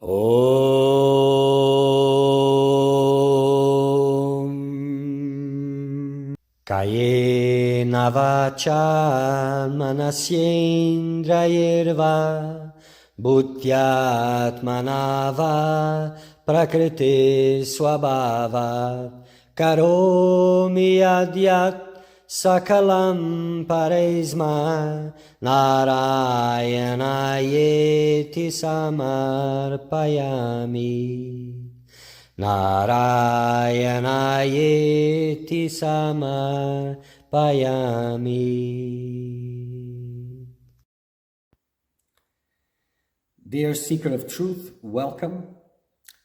Om Kayena vacha manasyendrayirva bhutyatmanava prakriti swabhava karomi adyat sakalam pareisma narayanayethi samarpayami Narayanayeti samarpayami. Dear Seeker of Truth, welcome.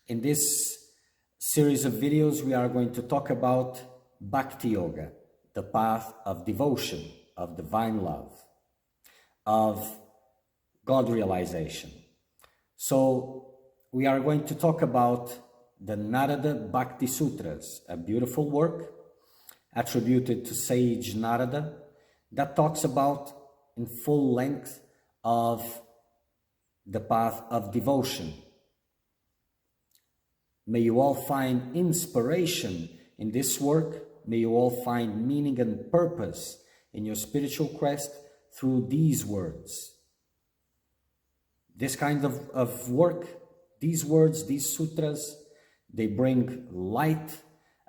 In this series of videos, we are going to talk about Bhakti Yoga, the path of devotion, of divine love, of God realization. So we are going to talk about the Narada Bhakti Sutras, a beautiful work attributed to sage Narada that talks about in full length of the path of devotion. May you all find inspiration in this work. May you all find meaning and purpose in your spiritual quest through these words. This kind of work, these words, these sutras, they bring light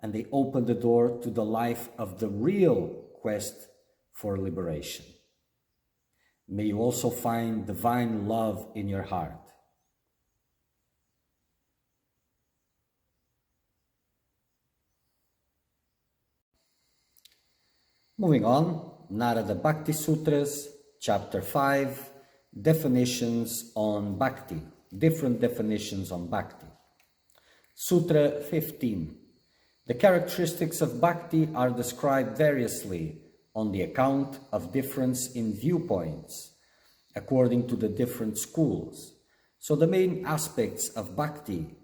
and they open the door to the life of the real quest for liberation. May you also find divine love in your heart. Moving on, Narada Bhakti Sutras, Chapter 5, Definitions on Bhakti, different definitions on Bhakti. Sutra 15. The characteristics of Bhakti are described variously on the account of difference in viewpoints, according to the different schools. So the main aspects of Bhakti,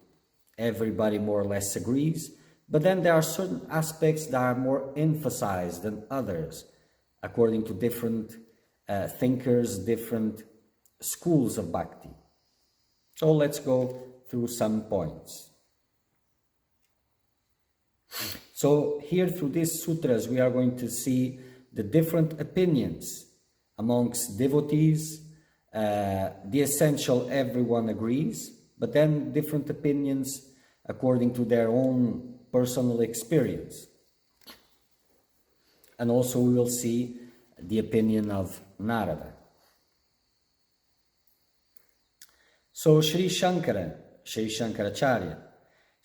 everybody more or less agrees, but then there are certain aspects that are more emphasized than others, according to different thinkers, different schools of Bhakti. So let's go through some points. So here through these sutras, we are going to see the different opinions amongst devotees. The essential, everyone agrees, but then different opinions according to their own personal experience. And also we will see the opinion of Narada. So Sri Shankaracharya,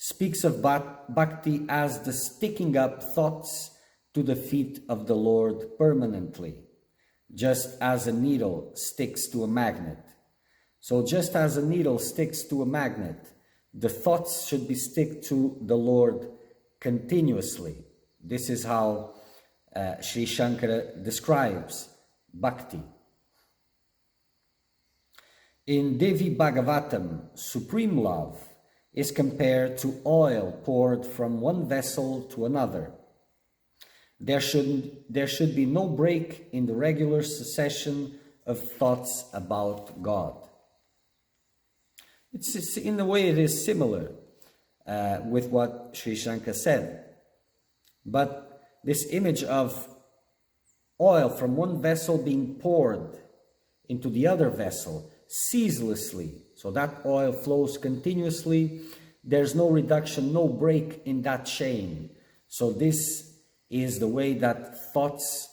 speaks of Bhakti as the sticking up thoughts to the feet of the Lord permanently, just as a needle sticks to a magnet. So just as a needle sticks to a magnet, the thoughts should be stick to the Lord continuously. This is how Sri Shankara describes Bhakti. In Devi Bhagavatam, supreme love is compared to oil poured from one vessel to another. There should be no break in the regular succession of thoughts about God. It's in a way it is similar with what Sri Shankara said. But this image of oil from one vessel being poured into the other vessel ceaselessly, so that oil flows continuously, there's no reduction, no break in that chain. So this is the way that thoughts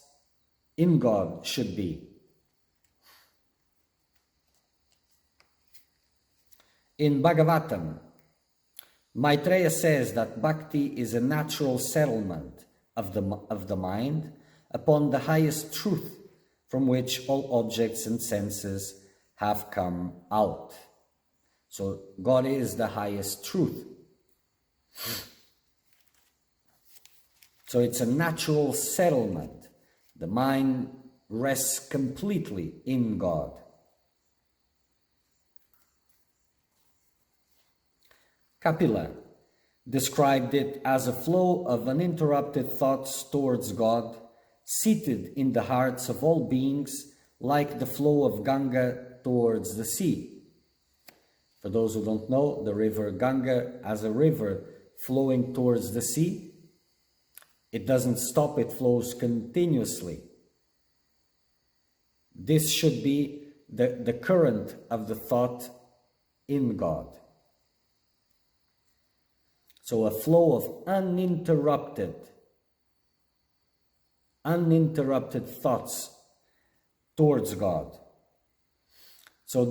in God should be. In Bhagavatam, Maitreya says that Bhakti is a natural settlement of the mind upon the highest truth from which all objects and senses have come out. So God is the highest truth. So it's a natural settlement. The mind rests completely in God. Kapila described it as a flow of uninterrupted thoughts towards God, seated in the hearts of all beings, like the flow of Ganga towards the sea. For those who don't know, the river Ganga, as a river flowing towards the sea, it doesn't stop, it flows continuously. This should be the current of the thought in God. So a flow of uninterrupted thoughts towards God. So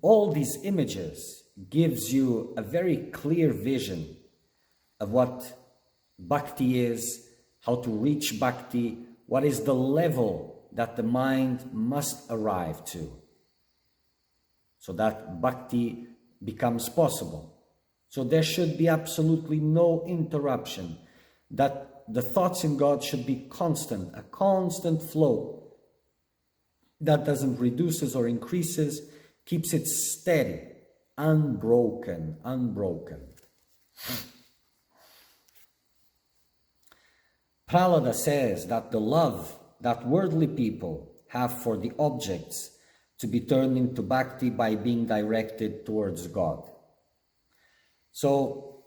all these images gives you a very clear vision of what bhakti is, how to reach bhakti, what is the level that the mind must arrive to, so that bhakti becomes possible. So there should be absolutely no interruption, that the thoughts in God should be constant, a constant flow that doesn't reduces or increases, keeps it steady, unbroken. Prahlada says that the love that worldly people have for the objects to be turned into bhakti by being directed towards God. So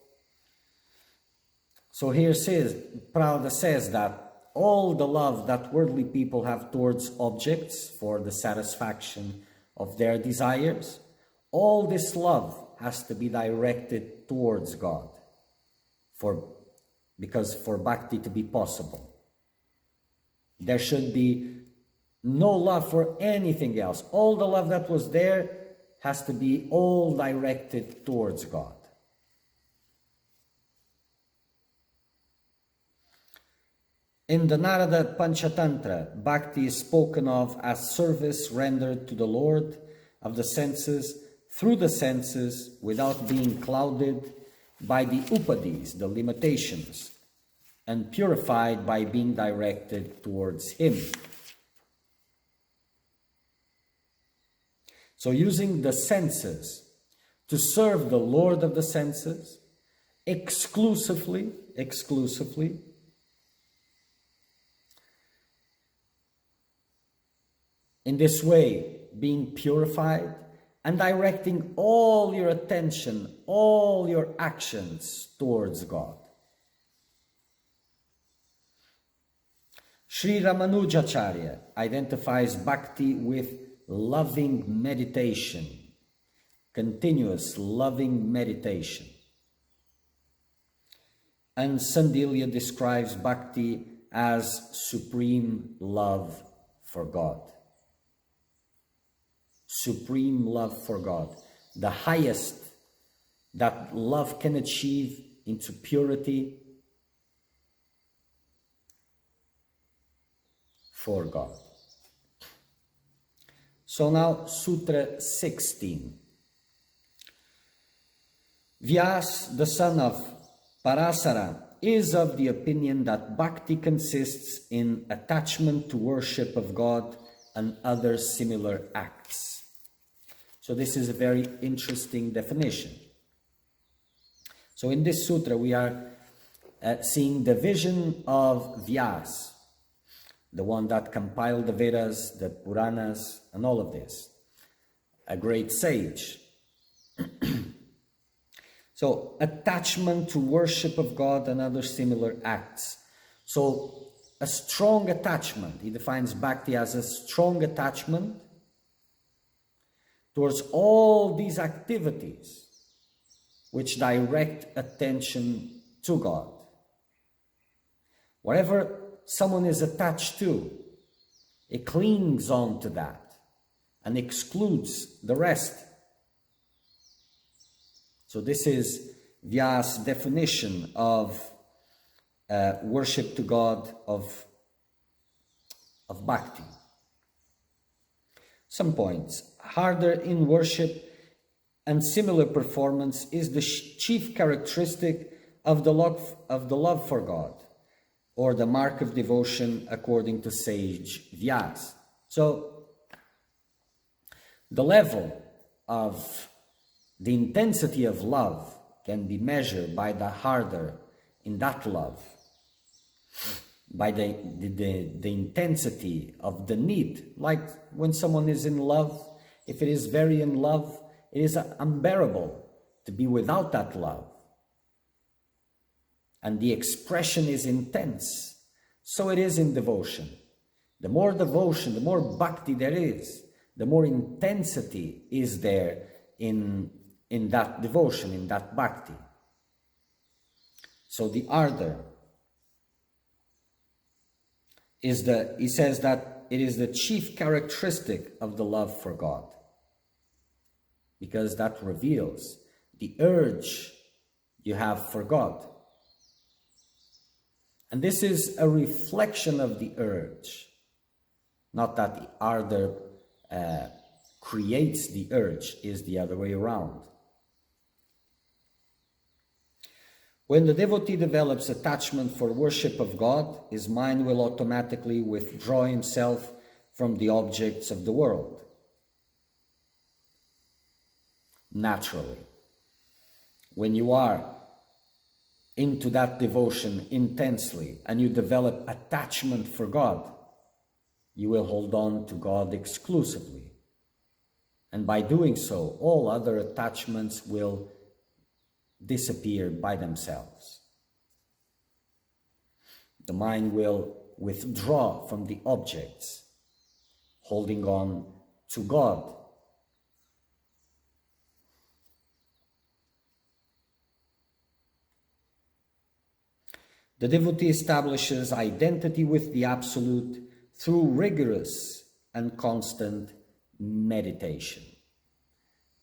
here Prahlada says that all the love that worldly people have towards objects for the satisfaction of their desires, all this love has to be directed towards God because for bhakti to be possible. There should be no love for anything else. All the love that was there has to be all directed towards God. In the Narada Panchatantra, bhakti is spoken of as service rendered to the Lord of the senses through the senses without being clouded by the upadis, the limitations, and purified by being directed towards Him. So using the senses to serve the Lord of the senses exclusively, in this way, being purified and directing all your attention, all your actions towards God. Sri Ramanujacharya identifies bhakti with loving meditation, continuous loving meditation. And Sandilya describes bhakti as supreme love for God. Supreme love for God, the highest that love can achieve into purity for God. So now Sutra 16. Vyas, the son of Parasara, is of the opinion that bhakti consists in attachment to worship of God and other similar acts. So this is a very interesting definition. So in this sutra we are seeing the vision of Vyas, the one that compiled the Vedas, the Puranas, and all of this, a great sage. So attachment to worship of God and other similar acts. So a strong attachment, he defines bhakti as a strong attachment towards all these activities which direct attention to God. Whatever someone is attached to, it clings on to that and excludes the rest. So this is Vyas' definition of worship to God, of bhakti. Some points. Harder in worship and similar performance is the chief characteristic of the love for God, or the mark of devotion according to sage Vyas. So the level of the intensity of love can be measured by the harder in that love, by the intensity of the need. Like when someone is in love, if it is very in love, it is unbearable to be without that love. And the expression is intense. So it is in devotion. The more devotion, the more bhakti there is, the more intensity is there in that devotion, in that bhakti. So the ardor is he says that it is the chief characteristic of the love for God, because that reveals the urge you have for God. And this is a reflection of the urge, not that the ardor creates the urge, is the other way around. When the devotee develops attachment for worship of God, his mind will automatically withdraw himself from the objects of the world. Naturally. When you are into that devotion intensely and you develop attachment for God, you will hold on to God exclusively. And by doing so, all other attachments will disappear by themselves. The mind will withdraw from the objects, holding on to God. The devotee establishes identity with the Absolute through rigorous and constant meditation.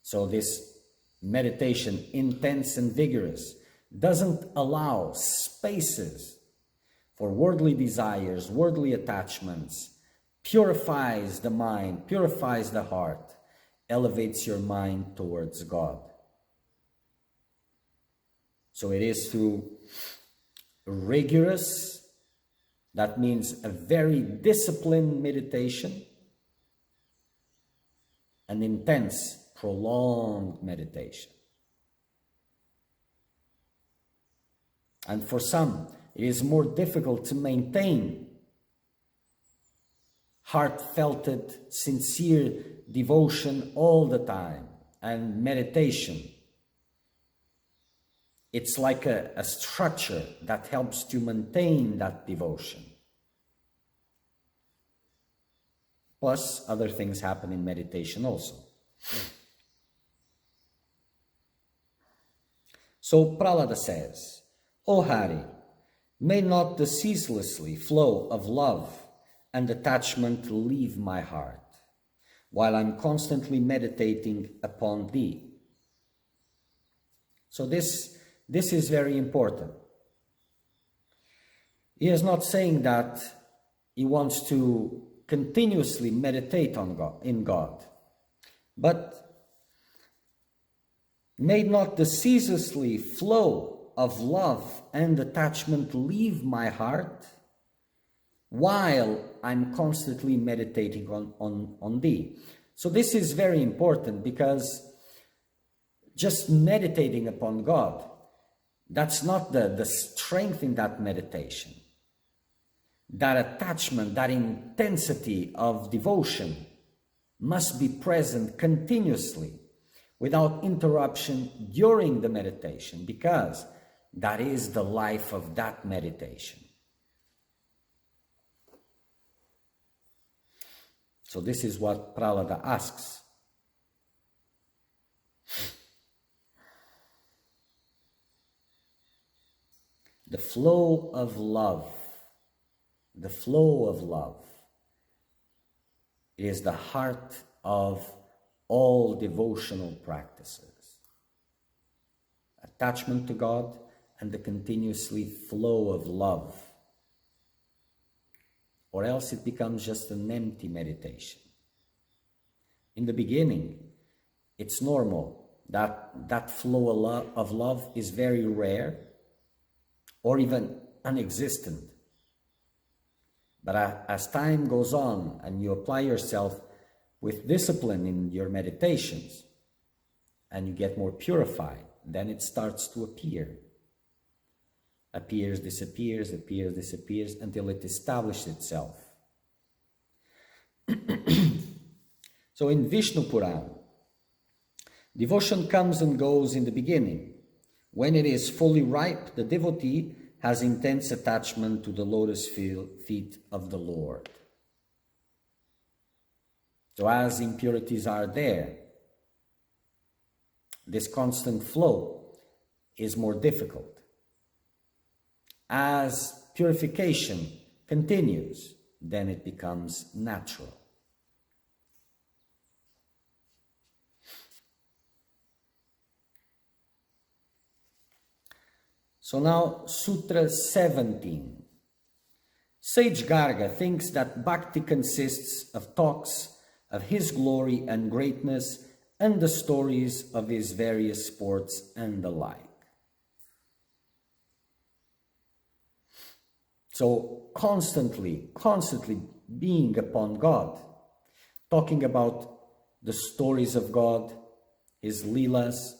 So this meditation, intense and vigorous, doesn't allow spaces for worldly desires, worldly attachments, purifies the mind, purifies the heart, elevates your mind towards God. So it is through rigorous, that means a very disciplined meditation, an intense, prolonged meditation. And for some, it is more difficult to maintain heartfelt, sincere devotion all the time and meditation. It's like a structure that helps to maintain that devotion. Plus, other things happen in meditation also. So Prahlada says, O Hari, may not the ceaselessly flow of love and attachment leave my heart, while I'm constantly meditating upon thee. So this is very important. He is not saying that he wants to continuously meditate on God, in God, but may not the ceaselessly flow of love and attachment leave my heart while I'm constantly meditating on thee. So this is very important, because just meditating upon God, that's not the strength in that meditation. That attachment, that intensity of devotion must be present continuously, without interruption during the meditation, because that is the life of that meditation. So this is what Prahlada asks. The flow of love, is the heart of all devotional practices. Attachment to God and the continuously flow of love. Or else it becomes just an empty meditation. In the beginning, it's normal that flow of love is very rare or even non-existent. But as time goes on and you apply yourself with discipline in your meditations and you get more purified, then it starts to appear. Appears, disappears, appears, disappears, until it establishes itself. So in Vishnu Purana, Devotion comes and goes in the beginning. When it is fully ripe, the devotee has intense attachment to the lotus feet of the Lord. So as impurities are there, this constant flow is more difficult. As purification continues, then it becomes natural. So now, Sutra 17. Sage Garga thinks that bhakti consists of talks of his glory and greatness and the stories of his various sports and the like. So constantly being upon God, talking about the stories of God, his leelas,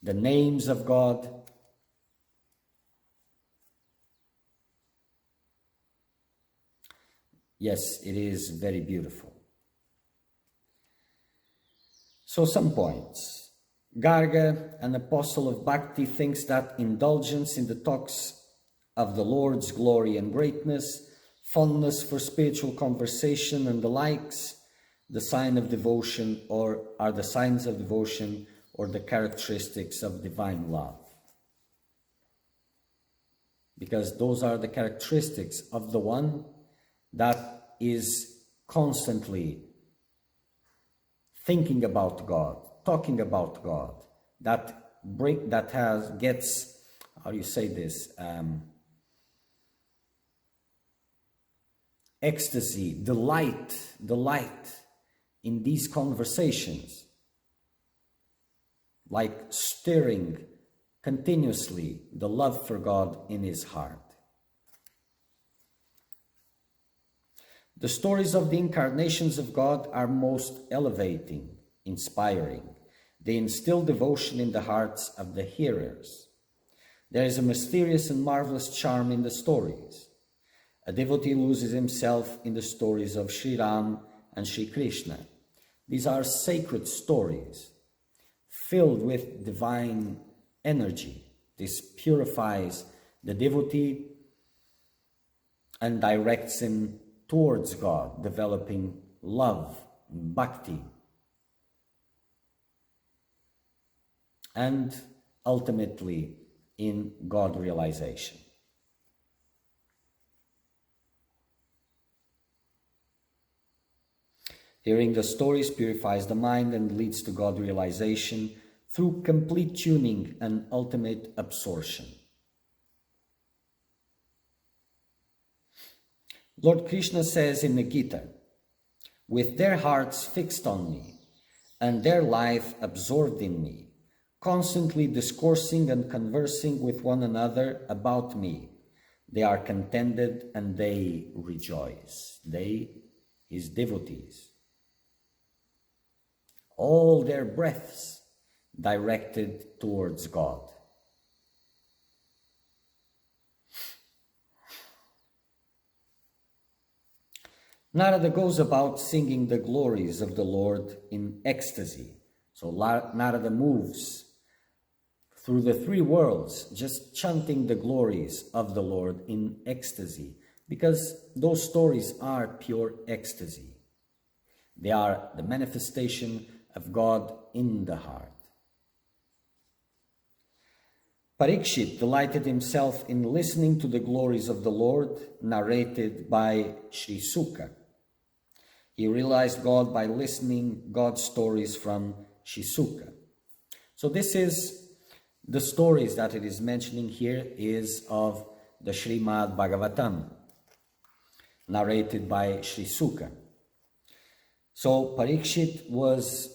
the names of God. Yes, it is very beautiful. So some points. Garga, an apostle of Bhakti, thinks that indulgence in the talks of the Lord's glory and greatness, fondness for spiritual conversation and the likes, the sign of devotion or are the signs of devotion or the characteristics of divine love. Because those are the characteristics of the one that is constantly thinking about God, talking about God, gets, how do you say this, ecstasy, delight in these conversations, like stirring continuously the love for God in his heart. The stories of the incarnations of God are most elevating, inspiring. They instill devotion in the hearts of the hearers. There is a mysterious and marvelous charm in the stories. A devotee loses himself in the stories of Sri Ram and Sri Krishna. These are sacred stories filled with divine energy. This purifies the devotee and directs him towards God, developing love, bhakti, and ultimately in God realization. Hearing the stories purifies the mind and leads to God realization through complete tuning and ultimate absorption. Lord Krishna says in the Gita, "With their hearts fixed on me and their life absorbed in me, constantly discoursing and conversing with one another about me, they are contented and they rejoice." They, his devotees. All their breaths directed towards God. Narada goes about singing the glories of the Lord in ecstasy. So Narada moves through the three worlds, just chanting the glories of the Lord in ecstasy, because those stories are pure ecstasy. They are the manifestation of God in the heart. Parikshit delighted himself in listening to the glories of the Lord narrated by Sri Sukha. He realized God by listening God's stories from Sri Sukha. So this is the stories that it is mentioning here is of the Srimad Bhagavatam, narrated by Sri Sukha. So Parikshit was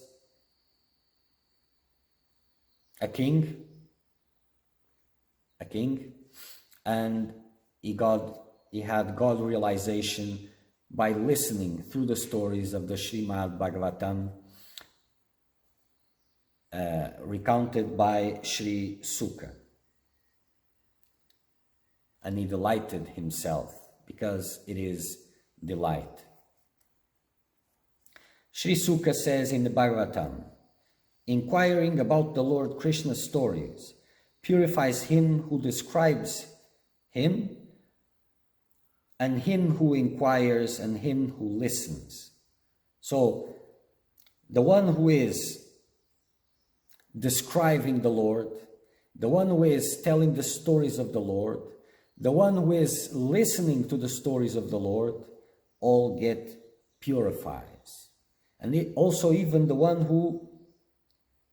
a king, and he had God realization by listening through the stories of the Srimad Bhagavatam recounted by Sri Sukha. And he delighted himself because it is delight. Sri Sukha says in the Bhagavatam, inquiring about the Lord Krishna's stories, purifies him who describes him, and him who inquires, and him who listens. So, the one who is describing the Lord, the one who is telling the stories of the Lord, the one who is listening to the stories of the Lord, all get purifies. And also even the one who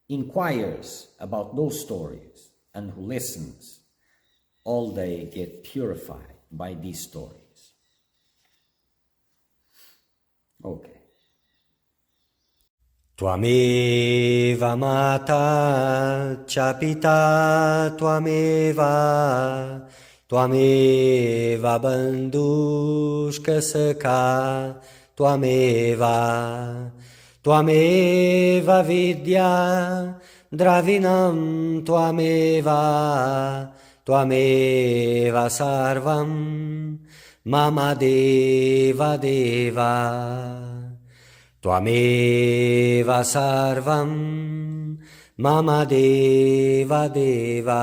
inquires about those stories and who listens, all they get purified by these stories. Okay. Tvameva mata cha pita tvameva, tvameva bandhushka sakha tvameva, tvameva vidya dravinam tvameva, tvameva sarvam mama deva deva. Tvameva sarvam mama deva deva.